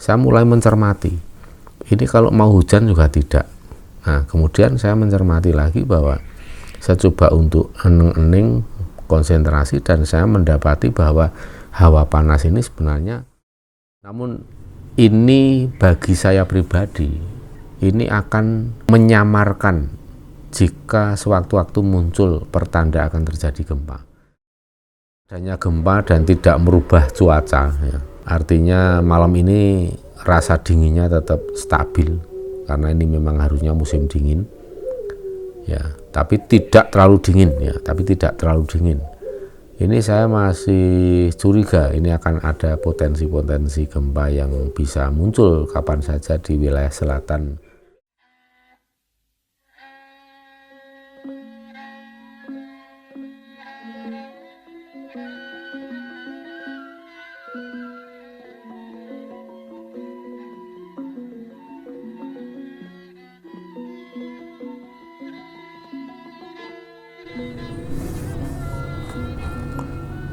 saya mulai mencermati, ini kalau mau hujan juga tidak. Nah, kemudian saya mencermati lagi bahwa saya coba untuk eneng-eneng konsentrasi, dan saya mendapati bahwa hawa panas ini sebenarnya, namun ini bagi saya pribadi, ini akan menyamarkan jika sewaktu-waktu muncul pertanda akan terjadi gempa. Adanya gempa dan tidak merubah cuaca, ya. Artinya malam ini rasa dinginnya tetap stabil, karena ini memang harusnya musim dingin, ya. Tapi tidak terlalu dingin, ya. Tapi tidak terlalu dingin. Ini saya masih curiga ini akan ada potensi-potensi gempa yang bisa muncul kapan saja di wilayah selatan.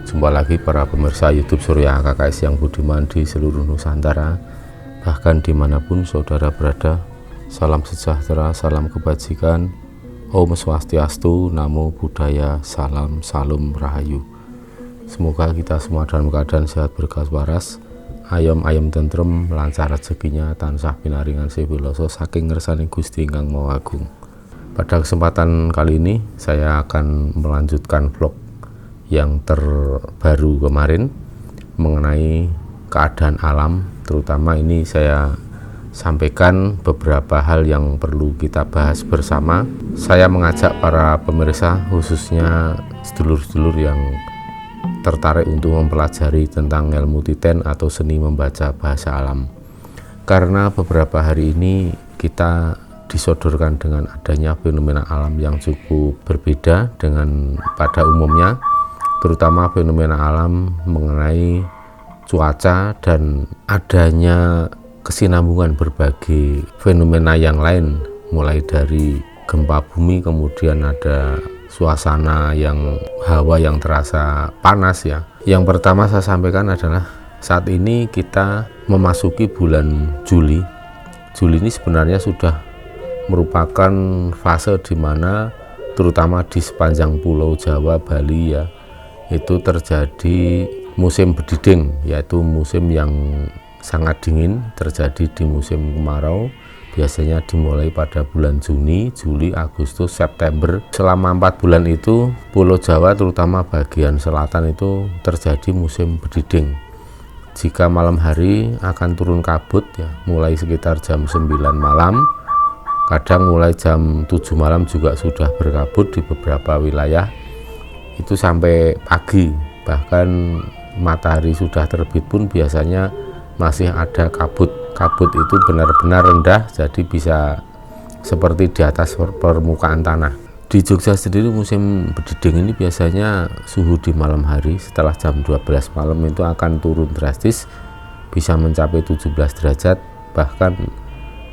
Jumpa lagi para pemirsa YouTube Surya KKS yang budiman di seluruh Nusantara, bahkan dimanapun saudara berada. Salam sejahtera, salam kebajikan, Om Swastiastu, Namo Buddhaya, Salam Salum Rahayu. Semoga kita semua dalam keadaan sehat berkas waras, ayom tentrem, lancar rezekinya, tansah pinaringan sewiloso saking ngersani Gusti Ingkang Maha Agung. Pada kesempatan kali ini saya akan melanjutkan vlog yang terbaru kemarin mengenai keadaan alam, terutama ini saya sampaikan beberapa hal yang perlu kita bahas bersama. Saya mengajak para pemirsa, khususnya sedulur-sedulur yang tertarik untuk mempelajari tentang ilmu titen atau seni membaca bahasa alam, karena beberapa hari ini kita disodorkan dengan adanya fenomena alam yang cukup berbeda dengan pada umumnya, terutama fenomena alam mengenai cuaca dan adanya kesinambungan berbagai fenomena yang lain, mulai dari gempa bumi, kemudian ada suasana yang hawa yang terasa panas, ya. Yang pertama saya sampaikan adalah saat ini kita memasuki bulan Juli. Juli ini sebenarnya sudah merupakan fase di mana terutama di sepanjang Pulau Jawa, Bali, ya, itu terjadi musim berdiding, yaitu musim yang sangat dingin, terjadi di musim kemarau, biasanya dimulai pada bulan Juni, Juli, Agustus, September. Selama 4 bulan itu Pulau Jawa terutama bagian selatan itu terjadi musim berdiding. Jika malam hari akan turun kabut, ya, mulai sekitar jam 9 malam, kadang mulai jam 7 malam juga sudah berkabut di beberapa wilayah. Itu sampai pagi, bahkan matahari sudah terbit pun biasanya masih ada kabut. Kabut itu benar-benar rendah, jadi bisa seperti di atas permukaan tanah. Di Jogja sendiri musim berdiding ini biasanya suhu di malam hari setelah jam 12 malam itu akan turun drastis, bisa mencapai 17 derajat, bahkan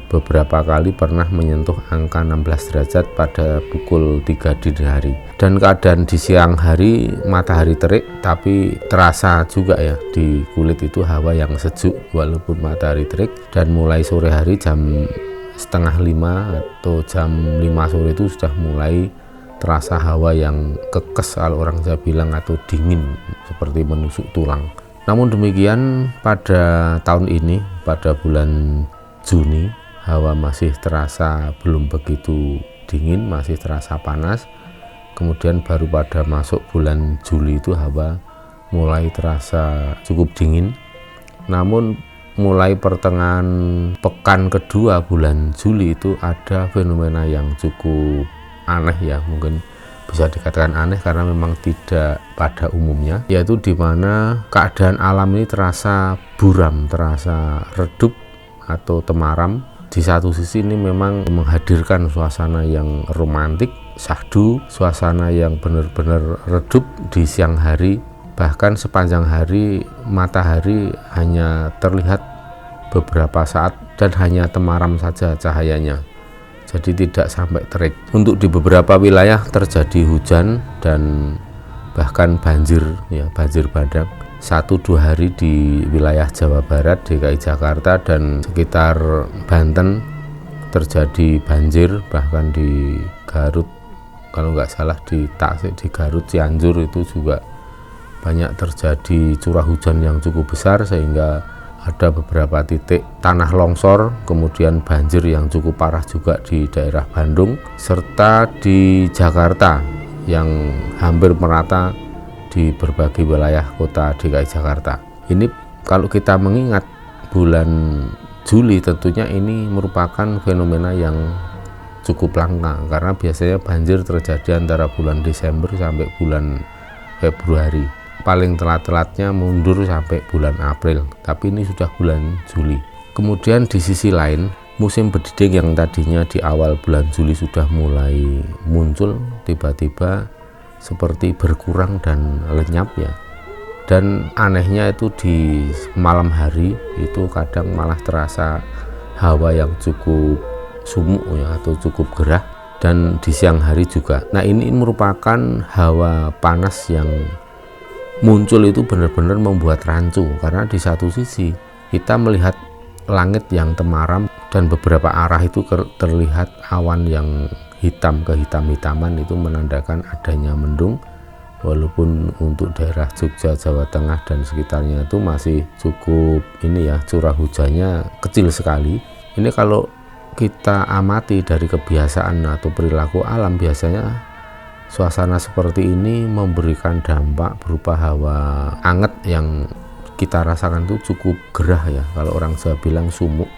beberapa kali pernah menyentuh angka 16 derajat pada pukul 3 dini hari. Dan keadaan di siang hari matahari terik, tapi terasa juga, ya, di kulit itu hawa yang sejuk walaupun matahari terik. Dan mulai sore hari jam 4:30 atau jam 5 sore itu sudah mulai terasa hawa yang kekes, kalau orang Jawa bilang, atau dingin seperti menusuk tulang. Namun demikian pada tahun ini, pada bulan Juni, hawa masih terasa belum begitu dingin, masih terasa panas. Kemudian baru pada masuk bulan Juli itu hawa mulai terasa cukup dingin. Namun mulai pertengahan pekan kedua bulan Juli itu ada fenomena yang cukup aneh, ya, mungkin bisa dikatakan aneh karena memang tidak pada umumnya, yaitu di mana keadaan alam ini terasa buram, terasa redup atau temaram. Di satu sisi ini memang menghadirkan suasana yang romantik, syahdu, suasana yang benar-benar redup di siang hari. Bahkan sepanjang hari matahari hanya terlihat beberapa saat dan hanya temaram saja cahayanya, jadi tidak sampai terik. Untuk di beberapa wilayah terjadi hujan dan bahkan banjir, ya, banjir bandang. 1-2 hari di wilayah Jawa Barat, DKI Jakarta dan sekitar Banten terjadi banjir, bahkan di Garut kalau nggak salah, di Tasik, di Garut, Cianjur itu juga banyak terjadi curah hujan yang cukup besar sehingga ada beberapa titik tanah longsor, kemudian banjir yang cukup parah juga di daerah Bandung serta di Jakarta yang hampir merata di berbagai wilayah kota DKI Jakarta. Ini kalau kita mengingat bulan Juli, tentunya ini merupakan fenomena yang cukup langka karena biasanya banjir terjadi antara bulan Desember sampai bulan Februari. Paling telat-telatnya mundur sampai bulan April, tapi ini sudah bulan Juli. Kemudian di sisi lain, musim berdiding yang tadinya di awal bulan Juli sudah mulai muncul, tiba-tiba seperti berkurang dan lenyap ya. Dan anehnya itu di malam hari itu kadang malah terasa hawa yang cukup sumuk ya, atau cukup gerah, dan di siang hari juga. Nah, ini merupakan hawa panas yang muncul itu benar-benar membuat rancu, karena di satu sisi kita melihat langit yang temaram dan beberapa arah itu terlihat awan yang hitam kehitam-hitaman, itu menandakan adanya mendung, walaupun untuk daerah Jogja, Jawa Tengah dan sekitarnya itu masih cukup curah hujannya kecil sekali. Ini kalau kita amati dari kebiasaan atau perilaku alam, biasanya suasana seperti ini memberikan dampak berupa hawa anget yang kita rasakan itu cukup gerah ya, kalau orang Jawa bilang sumuk.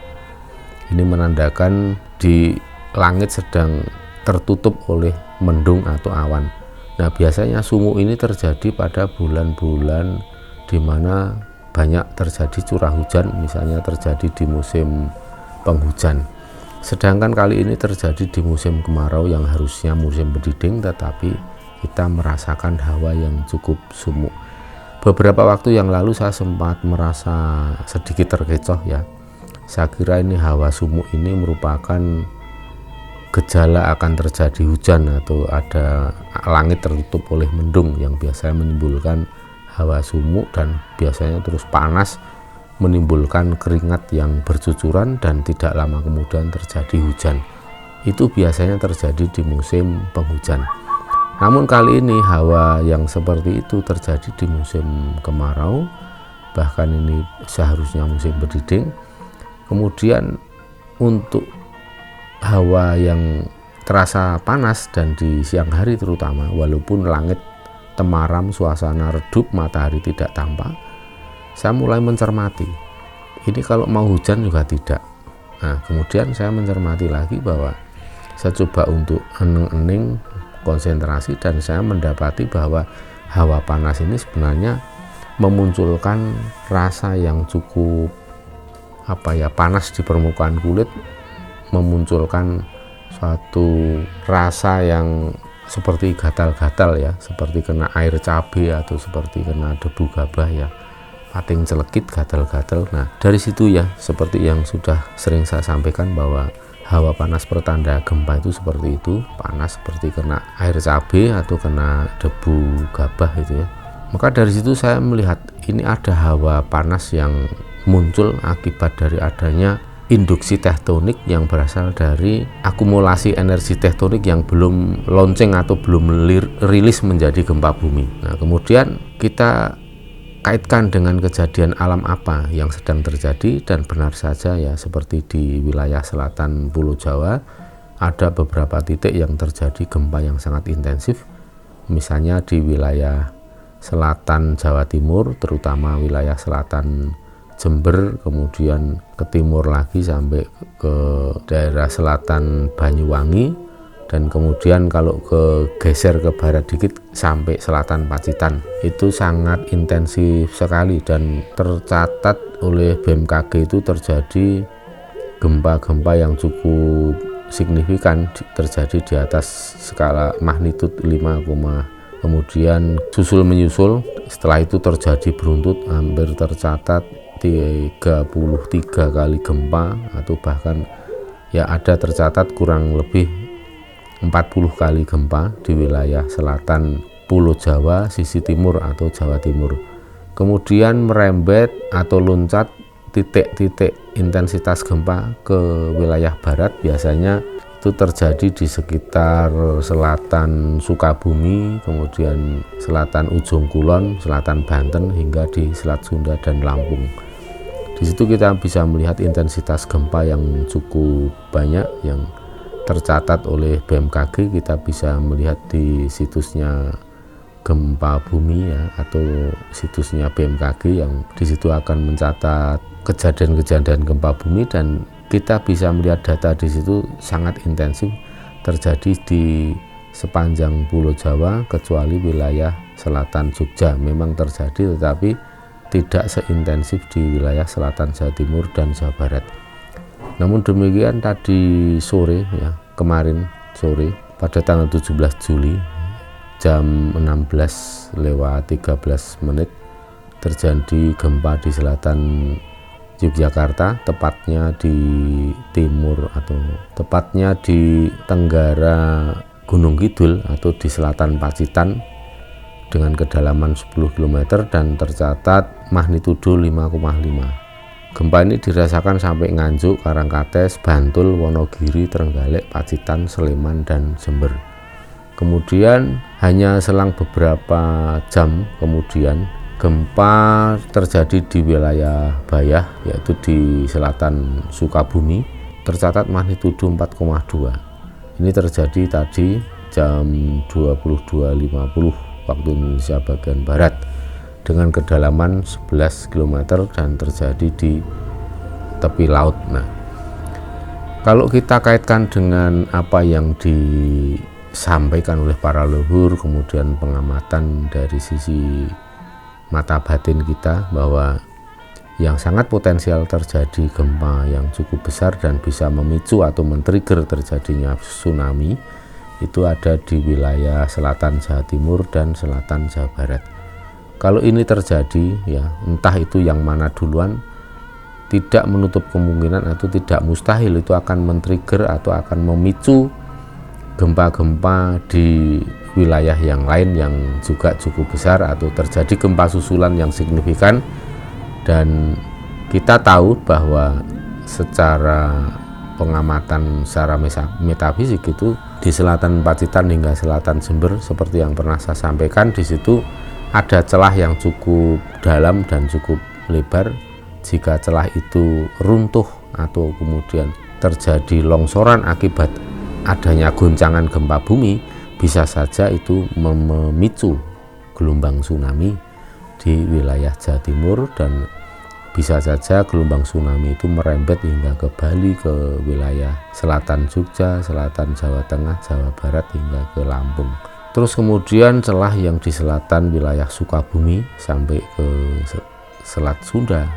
Ini menandakan di langit sedang tertutup oleh mendung atau awan. Nah, biasanya sumuk ini terjadi pada bulan-bulan di mana banyak terjadi curah hujan, misalnya terjadi di musim penghujan. Sedangkan kali ini terjadi di musim kemarau yang harusnya musim berdiding, tetapi kita merasakan hawa yang cukup sumuk. Beberapa waktu yang lalu saya sempat merasa sedikit terkecoh ya. Saya kira ini hawa sumuk ini merupakan gejala akan terjadi hujan atau ada langit tertutup oleh mendung yang biasanya menimbulkan hawa sumuk dan biasanya terus panas, menimbulkan keringat yang bercucuran dan tidak lama kemudian terjadi hujan. Itu biasanya terjadi di musim penghujan. Namun kali ini hawa yang seperti itu terjadi di musim kemarau, bahkan ini seharusnya musim berdiding. Kemudian untuk hawa yang terasa panas dan di siang hari terutama, walaupun langit temaram, suasana redup, matahari tidak tampak, saya mulai mencermati, ini kalau mau hujan juga tidak. Nah, kemudian saya mencermati lagi bahwa saya coba untuk hening-hening, konsentrasi, dan saya mendapati bahwa hawa panas ini sebenarnya memunculkan rasa yang cukup panas di permukaan kulit, memunculkan suatu rasa yang seperti gatal-gatal ya, seperti kena air cabai atau seperti kena debu gabah ya, pating celekit, gatal-gatal. Nah, dari situ ya, seperti yang sudah sering saya sampaikan bahwa hawa panas pertanda gempa itu seperti itu, panas seperti kena air cabai atau kena debu gabah itu ya. Maka dari situ saya melihat ini ada hawa panas yang muncul akibat dari adanya induksi tektonik yang berasal dari akumulasi energi tektonik yang belum lonceng atau belum rilis menjadi gempa bumi. Nah, kemudian kita kaitkan dengan kejadian alam apa yang sedang terjadi, dan benar saja ya, seperti di wilayah selatan Pulau Jawa ada beberapa titik yang terjadi gempa yang sangat intensif. Misalnya di wilayah selatan Jawa Timur, terutama wilayah selatan Jember, kemudian ke timur lagi sampai ke daerah selatan Banyuwangi, dan kemudian kalau geser ke barat dikit sampai selatan Pacitan. Itu sangat intensif sekali dan tercatat oleh BMKG itu terjadi gempa-gempa yang cukup signifikan, terjadi di atas skala magnitud 5, kemudian susul menyusul. Setelah itu terjadi beruntut, hampir tercatat 33 kali gempa, atau bahkan ya ada tercatat kurang lebih 40 kali gempa di wilayah selatan Pulau Jawa, sisi timur atau Jawa Timur. kemudian merembet atau loncat titik-titik intensitas gempa ke wilayah barat. Biasanya itu terjadi di sekitar selatan Sukabumi, kemudian selatan Ujung Kulon, selatan Banten, hingga di Selat Sunda dan Lampung. Di situ kita bisa melihat intensitas gempa yang cukup banyak yang tercatat oleh BMKG. Kita bisa melihat di situsnya Gempa Bumi ya, atau situsnya BMKG, yang di situ akan mencatat kejadian-kejadian gempa bumi, dan kita bisa melihat data di situ sangat intensif terjadi di sepanjang Pulau Jawa kecuali wilayah selatan Jogja. Memang terjadi, tetapi tidak seintensif di wilayah selatan Jawa Timur dan Jawa Barat. Namun demikian tadi sore ya, kemarin sore pada tanggal 17 Juli jam 16:13 terjadi gempa di selatan Yogyakarta, tepatnya di timur atau tepatnya di tenggara Gunung Kidul atau di selatan Pacitan dengan kedalaman 10 km dan tercatat magnitudo 5,5. Gempa ini dirasakan sampai Nganjuk, Karangkates, Bantul, Wonogiri, Trenggalek, Pacitan, Sleman, dan Jember. Kemudian hanya selang beberapa jam kemudian gempa terjadi di wilayah Bayah, yaitu di selatan Sukabumi, tercatat magnitudo 4,2. Ini terjadi tadi jam 22.50 waktu Indonesia bagian Barat dengan kedalaman 11 km dan terjadi di tepi laut. Nah, kalau kita kaitkan dengan apa yang disampaikan oleh para leluhur, kemudian pengamatan dari sisi mata batin kita, bahwa yang sangat potensial terjadi gempa yang cukup besar dan bisa memicu atau men-trigger terjadinya tsunami itu ada di wilayah selatan Jawa Timur dan selatan Jawa Barat. Kalau ini terjadi ya, entah itu yang mana duluan, tidak menutup kemungkinan atau tidak mustahil itu akan men-trigger atau akan memicu gempa-gempa di wilayah yang lain yang juga cukup besar atau terjadi gempa susulan yang signifikan. Dan kita tahu bahwa secara pengamatan secara metafisik itu di selatan Pacitan hingga selatan Jember, seperti yang pernah saya sampaikan, di situ ada celah yang cukup dalam dan cukup lebar. Jika celah itu runtuh atau kemudian terjadi longsoran akibat adanya goncangan gempa bumi, bisa saja itu memicu gelombang tsunami di wilayah Jawa Timur, dan bisa saja gelombang tsunami itu merembet hingga ke Bali, ke wilayah selatan Jogja, selatan Jawa Tengah, Jawa Barat, hingga ke Lampung. Terus kemudian celah yang di selatan wilayah Sukabumi sampai ke Selat Sunda.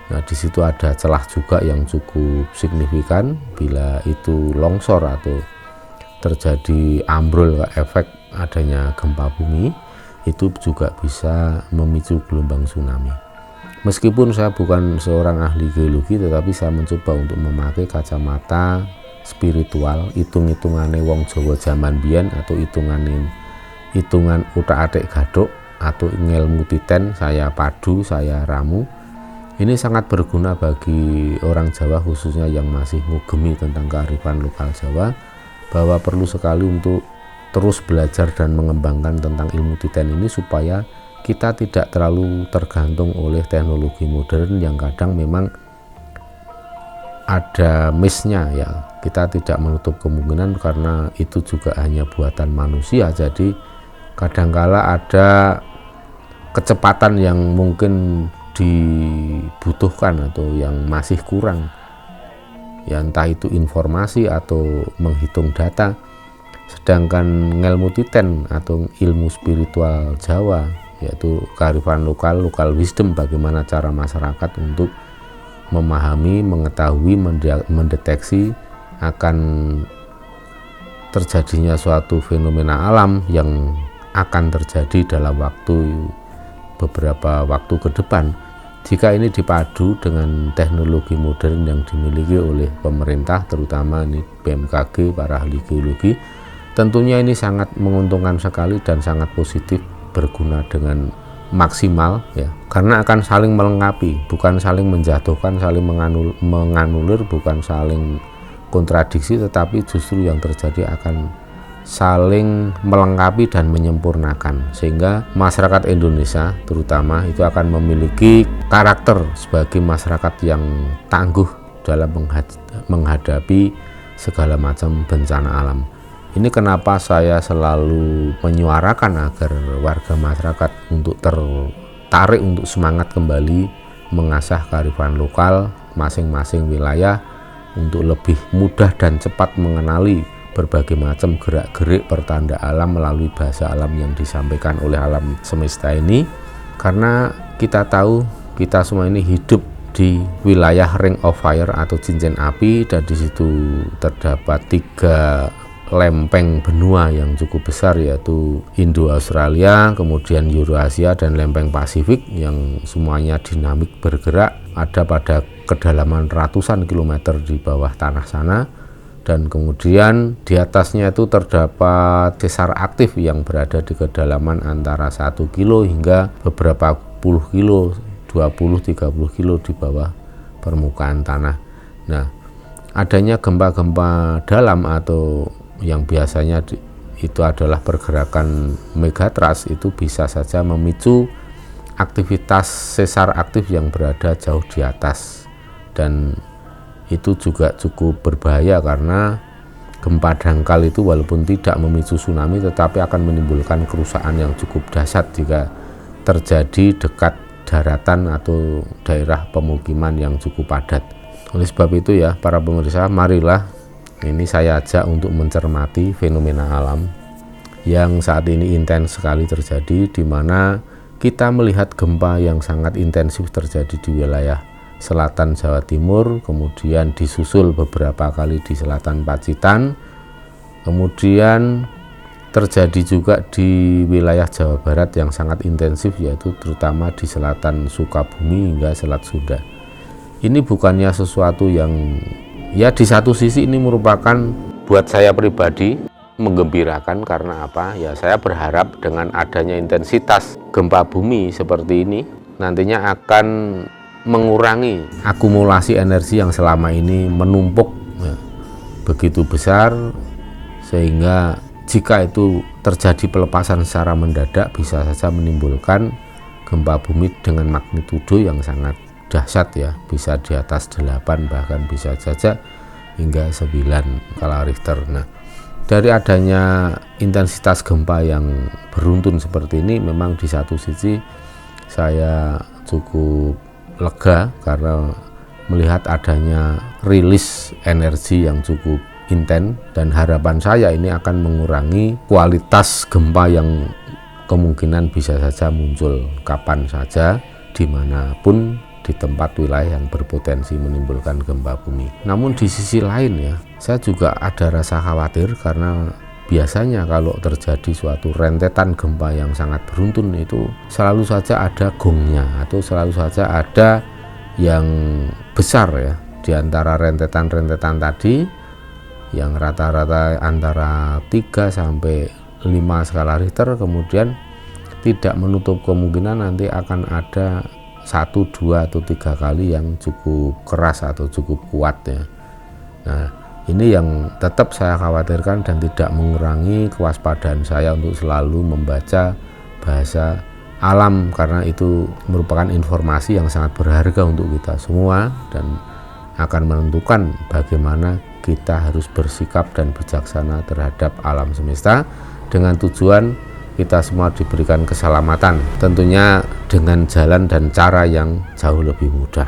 Nah, di situ ada celah juga yang cukup signifikan. Bila itu longsor atau terjadi ambrol efek adanya gempa bumi, itu juga bisa memicu gelombang tsunami. Meskipun saya bukan seorang ahli geologi, tetapi saya mencoba untuk memakai kacamata spiritual, hitung-hitungane wong Jawa zaman biyen atau hitungan utak-atik gadok atau ngelmu titen, saya padu, saya ramu. Ini sangat berguna bagi orang Jawa khususnya yang masih ngugemi tentang kearifan lokal Jawa, bahwa perlu sekali untuk terus belajar dan mengembangkan tentang ilmu titen ini supaya kita tidak terlalu tergantung oleh teknologi modern yang kadang memang ada miss-nya ya. Kita tidak menutup kemungkinan karena itu juga hanya buatan manusia, jadi kadangkala ada kecepatan yang mungkin dibutuhkan atau yang masih kurang ya, entah itu informasi atau menghitung data. Sedangkan ngelmu titen atau ilmu spiritual Jawa, yaitu kearifan lokal, local wisdom, bagaimana cara masyarakat untuk memahami, mengetahui, mendeteksi akan terjadinya suatu fenomena alam yang akan terjadi dalam beberapa waktu ke depan. Jika ini dipadu dengan teknologi modern yang dimiliki oleh pemerintah, terutama ini BMKG, para ahli geologi, tentunya ini sangat menguntungkan sekali dan sangat positif, berguna dengan maksimal ya, karena akan saling melengkapi, bukan saling menjatuhkan, saling menganulir, bukan saling kontradiksi, tetapi justru yang terjadi akan saling melengkapi dan menyempurnakan, sehingga masyarakat Indonesia terutama itu akan memiliki karakter sebagai masyarakat yang tangguh dalam menghadapi segala macam bencana alam. Ini kenapa saya selalu menyuarakan agar warga masyarakat untuk tertarik untuk semangat kembali mengasah kearifan lokal masing-masing wilayah untuk lebih mudah dan cepat mengenali berbagai macam gerak-gerik pertanda alam melalui bahasa alam yang disampaikan oleh alam semesta ini. Karena kita tahu kita semua ini hidup di wilayah Ring of Fire atau cincin api, dan di situ terdapat 3 lempeng benua yang cukup besar, yaitu Indo-Australia, kemudian Eurasia, dan lempeng Pasifik yang semuanya dinamik bergerak, ada pada kedalaman ratusan kilometer di bawah tanah sana. Dan kemudian di atasnya itu terdapat sesar aktif yang berada di kedalaman antara 1 kilo hingga beberapa puluh kilo, 20-30 kilo di bawah permukaan tanah. Nah, adanya gempa-gempa dalam atau yang biasanya itu adalah pergerakan megatrust, itu bisa saja memicu aktivitas sesar aktif yang berada jauh di atas, dan itu juga cukup berbahaya karena gempa dangkal itu walaupun tidak memicu tsunami tetapi akan menimbulkan kerusakan yang cukup dahsyat jika terjadi dekat daratan atau daerah pemukiman yang cukup padat. Oleh sebab itu ya para pemirsa, marilah ini saya ajak untuk mencermati fenomena alam yang saat ini intens sekali terjadi, di mana kita melihat gempa yang sangat intensif terjadi di wilayah selatan Jawa Timur, kemudian disusul beberapa kali di selatan Pacitan, kemudian terjadi juga di wilayah Jawa Barat yang sangat intensif, yaitu terutama di selatan Sukabumi hingga Selat Sunda. Ini bukannya sesuatu yang ya di satu sisi ini merupakan buat saya pribadi menggembirakan, karena apa? Ya saya berharap dengan adanya intensitas gempa bumi seperti ini nantinya akan mengurangi akumulasi energi yang selama ini menumpuk ya, begitu besar, sehingga jika itu terjadi pelepasan secara mendadak bisa saja menimbulkan gempa bumi dengan magnitudo yang sangat dahsyat ya, bisa di atas 8, bahkan bisa saja hingga 9 skala Richter. Nah, dari adanya intensitas gempa yang beruntun seperti ini, memang di satu sisi saya cukup lega karena melihat adanya rilis energi yang cukup intens, dan harapan saya ini akan mengurangi kualitas gempa yang kemungkinan bisa saja muncul kapan saja dimanapun di tempat wilayah yang berpotensi menimbulkan gempa bumi. Namun di sisi lain ya, saya juga ada rasa khawatir karena biasanya kalau terjadi suatu rentetan gempa yang sangat beruntun itu selalu saja ada gongnya, atau selalu saja ada yang besar ya di antara rentetan-rentetan tadi yang rata-rata antara 3 sampai 5 skala Richter, kemudian tidak menutup kemungkinan nanti akan ada 1, 2, atau 3 kali yang cukup keras atau cukup kuat ya. Nah, ini yang tetap saya khawatirkan dan tidak mengurangi kewaspadaan saya untuk selalu membaca bahasa alam, karena itu merupakan informasi yang sangat berharga untuk kita semua dan akan menentukan bagaimana kita harus bersikap dan bijaksana terhadap alam semesta dengan tujuan kita semua diberikan keselamatan, tentunya dengan jalan dan cara yang jauh lebih mudah.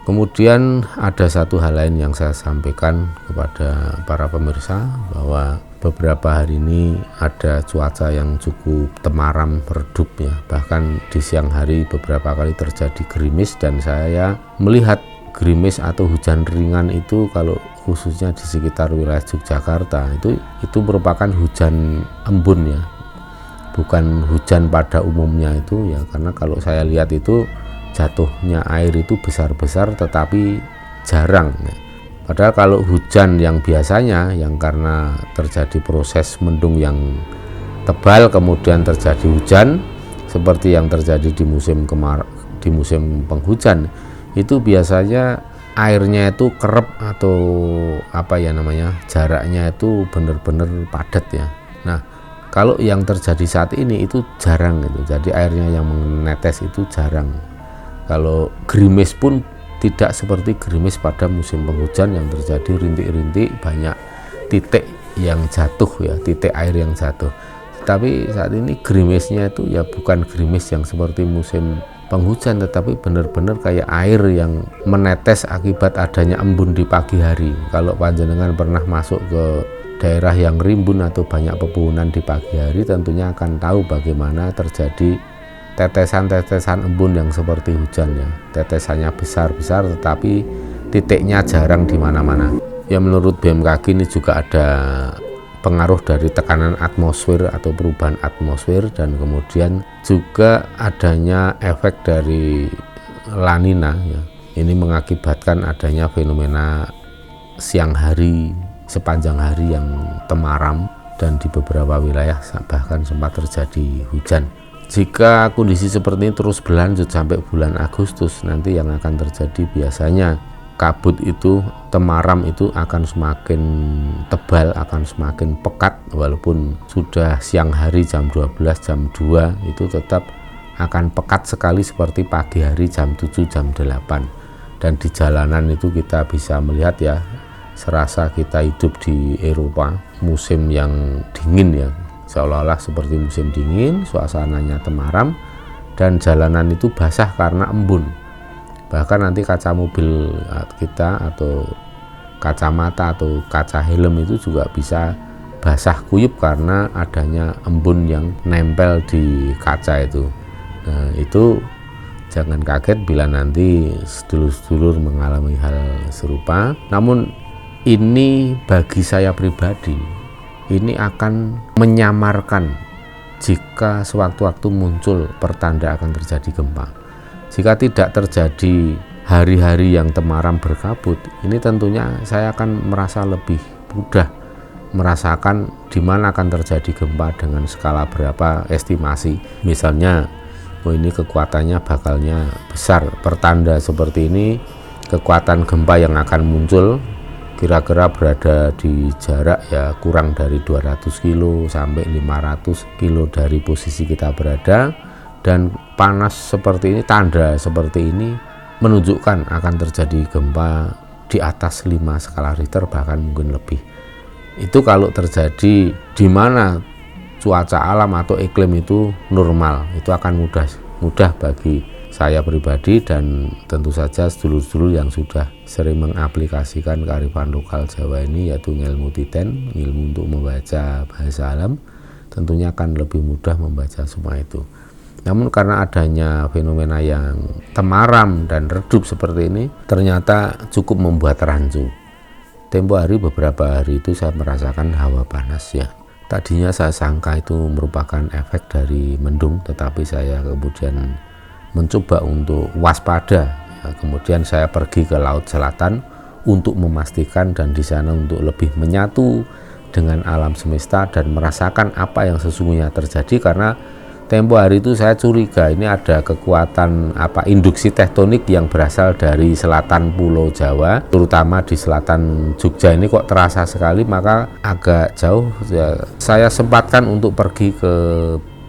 Kemudian ada satu hal lain yang saya sampaikan kepada para pemirsa, bahwa beberapa hari ini ada cuaca yang cukup temaram redup ya, bahkan di siang hari beberapa kali terjadi gerimis, dan saya melihat gerimis atau hujan ringan itu kalau khususnya di sekitar wilayah Yogyakarta itu merupakan hujan embun ya, bukan hujan pada umumnya itu ya, karena kalau saya lihat itu jatuhnya air itu besar-besar tetapi jarang ya. Padahal kalau hujan yang biasanya yang karena terjadi proses mendung yang tebal kemudian terjadi hujan seperti yang terjadi di musim penghujan, itu biasanya airnya itu kerep atau jaraknya itu benar-benar padat ya. Nah, kalau yang terjadi saat ini itu jarang gitu, jadi airnya yang menetes itu jarang. Kalau gerimis pun tidak seperti gerimis pada musim penghujan yang terjadi rintik-rintik, banyak titik yang jatuh ya, titik air yang jatuh. Tapi saat ini gerimisnya itu ya bukan gerimis yang seperti musim penghujan, tetapi benar-benar kayak air yang menetes akibat adanya embun di pagi hari. Kalau panjenengan pernah masuk ke daerah yang rimbun atau banyak pepohonan di pagi hari, tentunya akan tahu bagaimana terjadi tetesan-tetesan embun yang seperti hujan ya. Tetesannya besar-besar tetapi titiknya jarang di mana-mana. Ya, menurut BMKG ini juga ada pengaruh dari tekanan atmosfer atau perubahan atmosfer, dan kemudian juga adanya efek dari La Nina ya. Ini mengakibatkan adanya fenomena siang hari sepanjang hari yang temaram, dan di beberapa wilayah bahkan sempat terjadi hujan. Jika kondisi seperti ini terus berlanjut sampai bulan Agustus, nanti yang akan terjadi biasanya kabut itu, temaram itu akan semakin tebal, akan semakin pekat. Walaupun sudah siang hari jam 12, jam 2 itu tetap akan pekat sekali seperti pagi hari jam 7, jam 8. Dan di jalanan itu kita bisa melihat ya, serasa kita hidup di Eropa, musim yang dingin ya, seolah-olah seperti musim dingin, suasananya temaram, dan jalanan itu basah karena embun. Bahkan nanti kaca mobil kita atau kacamata atau kaca helm itu juga bisa basah kuyup karena adanya embun yang nempel di kaca itu. Nah, itu jangan kaget bila nanti sedulur-sedulur mengalami hal serupa. Namun ini bagi saya pribadi, ini akan menyamarkan jika sewaktu-waktu muncul pertanda akan terjadi gempa. Jika tidak terjadi hari-hari yang temaram berkabut, ini tentunya saya akan merasa lebih mudah merasakan di mana akan terjadi gempa dengan skala berapa estimasi. Misalnya, ini kekuatannya bakalnya besar. Pertanda seperti ini, kekuatan gempa yang akan muncul kira-kira berada di jarak ya kurang dari 200 kilo sampai 500 kilo dari posisi kita berada, dan panas seperti ini, tanda seperti ini menunjukkan akan terjadi gempa di atas 5 skala Richter, bahkan mungkin lebih. Itu kalau terjadi di mana cuaca alam atau iklim itu normal, itu akan mudah bagi saya pribadi dan tentu saja sedulur-sedulur yang sudah sering mengaplikasikan kearifan lokal Jawa ini, yaitu ngilmu titen, ilmu untuk membaca bahasa alam, tentunya akan lebih mudah membaca semua itu. Namun karena adanya fenomena yang temaram dan redup seperti ini, ternyata cukup membuat rancu. Tempo hari, beberapa hari itu saya merasakan hawa panas ya. Tadinya saya sangka itu merupakan efek dari mendung, tetapi saya kemudian mencoba untuk waspada ya, kemudian saya pergi ke Laut Selatan untuk memastikan, dan di sana untuk lebih menyatu dengan alam semesta dan merasakan apa yang sesungguhnya terjadi. Karena tempo hari itu saya curiga ini ada kekuatan induksi tektonik yang berasal dari selatan Pulau Jawa, terutama di selatan Jogja ini kok terasa sekali. Maka agak jauh ya, saya sempatkan untuk pergi ke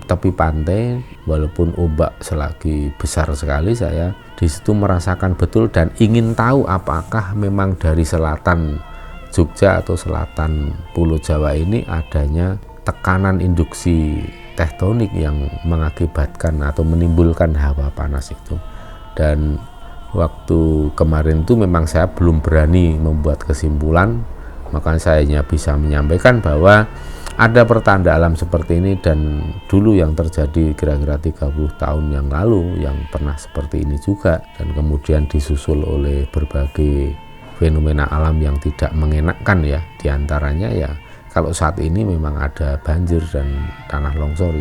tepi pantai, walaupun ombak selagi besar sekali, saya di situ merasakan betul dan ingin tahu apakah memang dari selatan Jogja atau selatan Pulau Jawa ini adanya tekanan induksi tektonik yang mengakibatkan atau menimbulkan hawa panas itu. Dan waktu kemarin itu memang saya belum berani membuat kesimpulan, maka saya hanya bisa menyampaikan bahwa ada pertanda alam seperti ini, dan dulu yang terjadi kira-kira 30 tahun yang lalu yang pernah seperti ini juga, dan kemudian disusul oleh berbagai fenomena alam yang tidak mengenakkan ya. Di antaranya ya kalau saat ini memang ada banjir dan tanah longsor,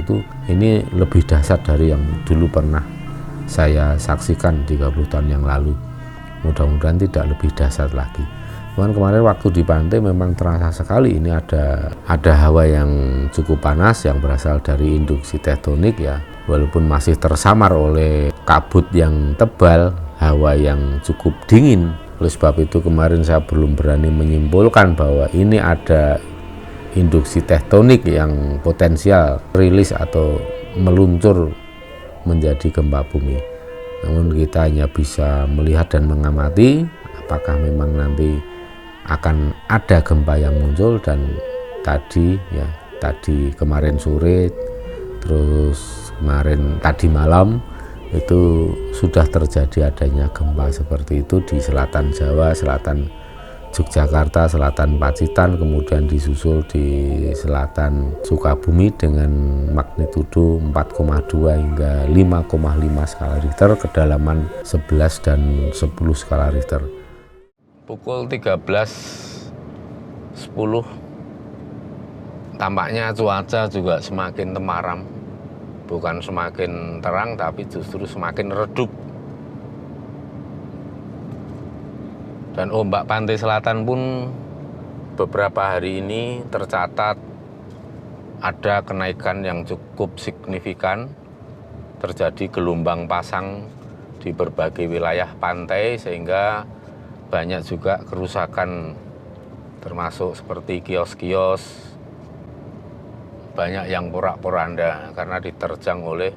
ini lebih dahsyat dari yang dulu pernah saya saksikan 30 tahun yang lalu. Mudah-mudahan tidak lebih dahsyat lagi. Cuman kemarin waktu di pantai memang terasa sekali ini ada hawa yang cukup panas yang berasal dari induksi tektonik ya. Walaupun masih tersamar oleh kabut yang tebal, hawa yang cukup dingin. Oleh sebab itu kemarin saya belum berani menyimpulkan bahwa ini ada induksi tektonik yang potensial rilis atau meluncur menjadi gempa bumi. Namun kita hanya bisa melihat dan mengamati apakah memang nanti akan ada gempa yang muncul. Dan tadi kemarin sore, terus tadi malam itu sudah terjadi adanya gempa seperti itu di selatan Jawa, selatan Yogyakarta, selatan Pacitan, kemudian disusul di selatan Sukabumi dengan magnitudo 4,2 hingga 5,5 skala Richter, kedalaman 11 dan 10 skala Richter. Pukul 13.10 tampaknya cuaca juga semakin temaram, bukan semakin terang tapi justru semakin redup. Dan ombak pantai selatan pun beberapa hari ini tercatat ada kenaikan yang cukup signifikan. Terjadi gelombang pasang di berbagai wilayah pantai sehingga banyak juga kerusakan, termasuk seperti kios-kios, banyak yang porak-poranda karena diterjang oleh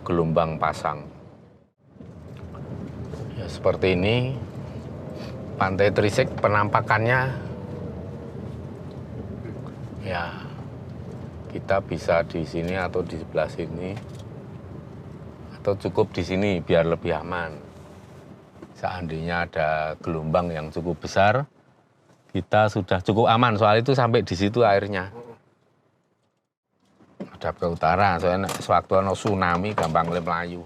gelombang pasang. Ya, seperti ini Pantai Trisik penampakannya. Ya, kita bisa di sini atau di sebelah sini, atau cukup di sini biar lebih aman. Seandainya ada gelombang yang cukup besar, kita sudah cukup aman. Soal itu sampai di situ airnya. Ada ke utara, soalnya sewaktu ada tsunami gampang melayu.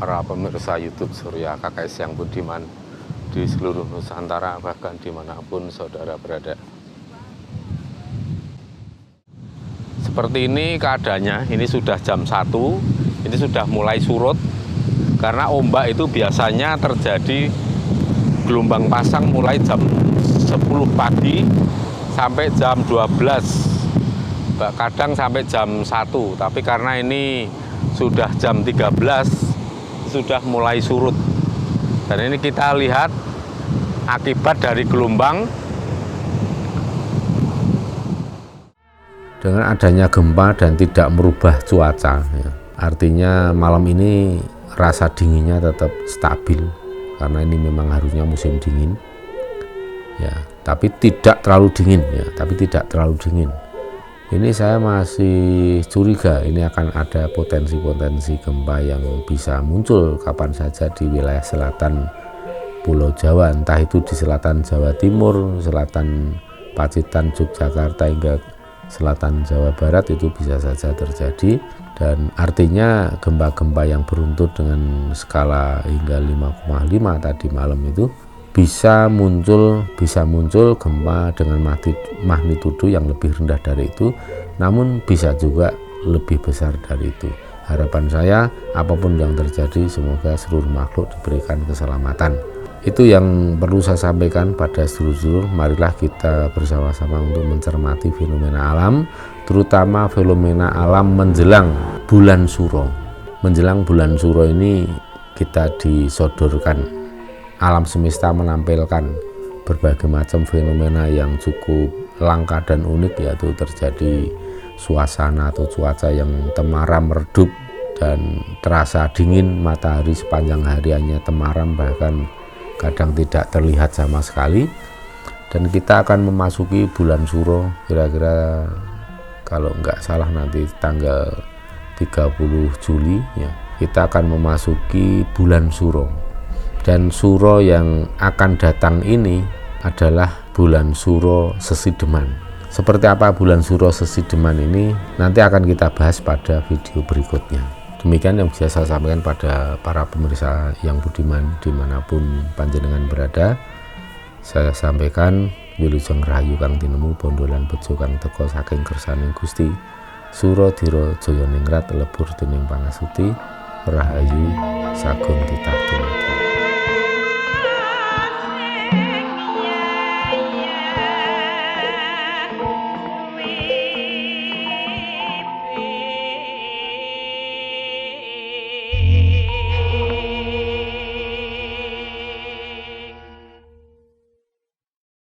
Para pemirsa YouTube Surya KKS yang budiman di seluruh Nusantara, bahkan dimanapun saudara berada. Seperti ini keadaannya, ini sudah jam 1, ini sudah mulai surut, karena ombak itu biasanya terjadi gelombang pasang mulai jam 10 pagi sampai jam 12, kadang sampai jam 1, tapi karena ini sudah jam 13, sudah mulai surut. Dan ini kita lihat akibat dari gelombang. Dengan adanya gempa dan tidak merubah cuaca ya, artinya malam ini rasa dinginnya tetap stabil karena ini memang harusnya musim dingin ya, tapi tidak terlalu dingin ya, ini saya masih curiga ini akan ada potensi-potensi gempa yang bisa muncul kapan saja di wilayah selatan Pulau Jawa, entah itu di selatan Jawa Timur, selatan Pacitan, Yogyakarta, hingga selatan Jawa Barat itu bisa saja terjadi. Dan artinya gempa-gempa yang beruntut dengan skala hingga 5,5 tadi malam itu bisa muncul gempa dengan magnitudo yang lebih rendah dari itu, namun bisa juga lebih besar dari itu. Harapan saya apapun yang terjadi semoga seluruh makhluk diberikan keselamatan. Itu yang perlu saya sampaikan pada sedulur-sedulur. Marilah kita bersama-sama untuk mencermati fenomena alam, terutama fenomena alam menjelang bulan Suro. Menjelang bulan Suro ini kita disodorkan, alam semesta menampilkan berbagai macam fenomena yang cukup langka dan unik, yaitu terjadi suasana atau cuaca yang temaram redup dan terasa dingin, matahari sepanjang hari hanya temaram, bahkan kadang tidak terlihat sama sekali. Dan kita akan memasuki bulan Suro kira-kira kalau nggak salah nanti tanggal 30 Juli ya, kita akan memasuki bulan Suro. Dan Suro yang akan datang ini adalah bulan Suro Sesideman. Seperti apa bulan Suro Sesideman ini nanti akan kita bahas pada video berikutnya. Demikian yang bisa saya sampaikan pada para pemirsa yang budiman dimanapun panjenengan berada. Saya sampaikan Wilujeng Rahayu kang tinemu bondolan bejo kang teka saking kersaning Gusti. Suro dira jaya ningrat lebur dening pangasuti. Rahayu sagung titah dumadi.